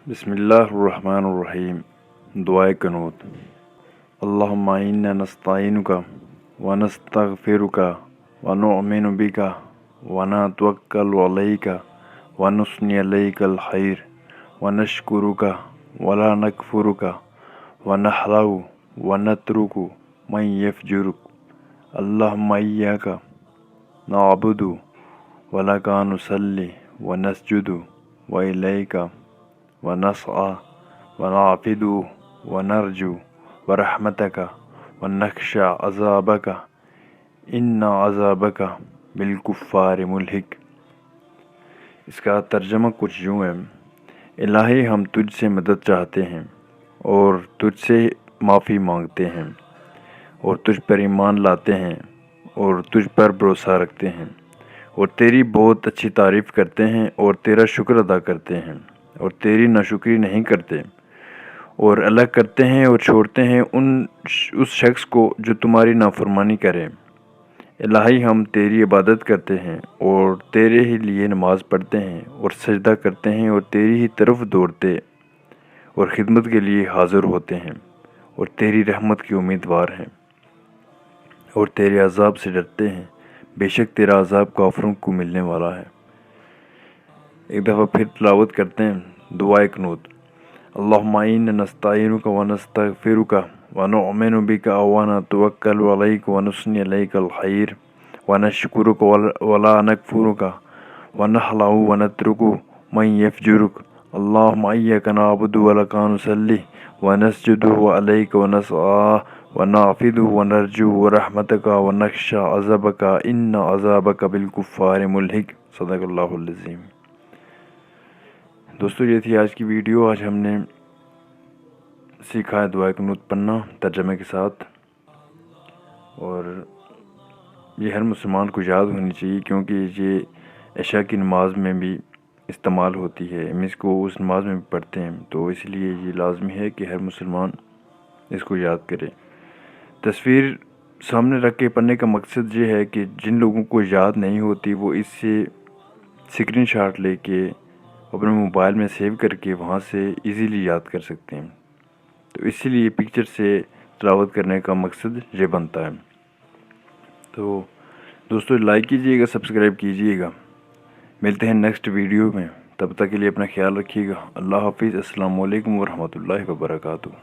बिस्मिल्लाहिर्रहमानिर्रहीम। दua-e-qunoot। अल्लाहुम्मा इन्ना नस्तईनुका व नस्तगफिरुका व नुअमिनु बिका व नतवक्कलु अलैका व नुस्नी अलैकल खैर व नशकुरुका व ला नकफुरुका व नहलउ व नतरुकु मन यफजुरुक। अल्लाहुम्मा इय्याका नअबुदु व लका नुसल्ली व नसजुदु व इलैका व नसआ व नाफिदु व नरजू व रहमतका व नख्शा अज़ाबका इन्ना अज़ाबका बिलकुफ़ार मुल्हिक। इसका तर्जमा कुछ यूँ है। इलाही, हम तुझसे मदद चाहते हैं और तुझसे माफ़ी मांगते हैं और तुझ पर ईमान लाते हैं और तुझ पर भरोसा रखते हैं और तेरी बहुत अच्छी तारीफ़ करते हैं और तेरा शुक्र अदा करते हैं और तेरी नाशुक्री नहीं करते और अलग करते हैं और छोड़ते हैं उस शख्स को जो तुम्हारी नाफरमानी करे। इलाही, हम तेरी इबादत करते हैं और तेरे ही लिए नमाज पढ़ते हैं और सजदा करते हैं और तेरी ही तरफ दौड़ते और खिदमत के लिए हाज़िर होते हैं और तेरी रहमत की उम्मीदवार हैं और तेरे अज़ाब से डरते हैं। बेशक तेरा अज़ाब काफिरों को मिलने वाला है। एक दफ़ा फिर तिलावत करते हैं दुआ-ए-qunoot। अल्लाहुम्मा इन्ना नस्तईनुका व नस्तगफिरुका व नुअमिनु बिका व नतवक्कलु अलैका व नुस्नी अलैकल खैर व नशकुरुका व ला नकफुरुका व नहलउ व नतरुकु मन यफजुरुक। अल्लाहुम्मा इय्याका नअबुदु व लका नुसल्ली व नसजुदु व इलैका व नसआ व नाफिदु व नरजू व रहमतका व नख्शा अज़ाबका इन्ना अज़ाबका बिलकुफ़ार मुल्हिक। सदक़ल्लाहुल अज़ीम। दोस्तों, ये थी आज की वीडियो। आज हमने सीखा है दुआ-ए-qunoot पढ़ना तर्जमे के साथ, और ये हर मुसलमान को याद होनी चाहिए क्योंकि ये इशा की नमाज में भी इस्तेमाल होती है। हम इसको उस नमाज में भी पढ़ते हैं, तो इसलिए ये लाजमी है कि हर मुसलमान इसको याद करे। तस्वीर सामने रख के पढ़ने का मकसद ये है कि जिन लोगों को याद नहीं होती वो इससे स्क्रीनशॉट लेके अपने मोबाइल में सेव करके वहाँ से इजीली याद कर सकते हैं। तो इसीलिए पिक्चर से तिलावत करने का मकसद ये बनता है। तो दोस्तों, लाइक कीजिएगा, सब्सक्राइब कीजिएगा। मिलते हैं नेक्स्ट वीडियो में। तब तक के लिए अपना ख्याल रखिएगा। अल्लाह हाफिज़। अस्सलामु अलैकुम व रहमतुल्लाहि व बरकातुहू।